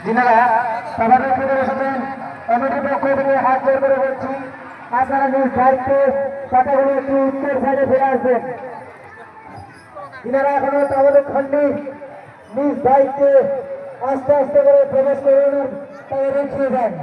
যিনারা সভাপতি পদে বসেছেন কমিটির পক্ষ থেকে হাত জোর করে বলছি আপনারা নিজ দায়িত্বে পাতাগুলো একটু উত্তর সাইডে ফিরে আসবেন। যিনারা এখনো তাহলে খন্ডি নিজ দায়িত্বে আস্তে আস্তে করে প্রবেশ করুন তাদের এগিয়ে যান।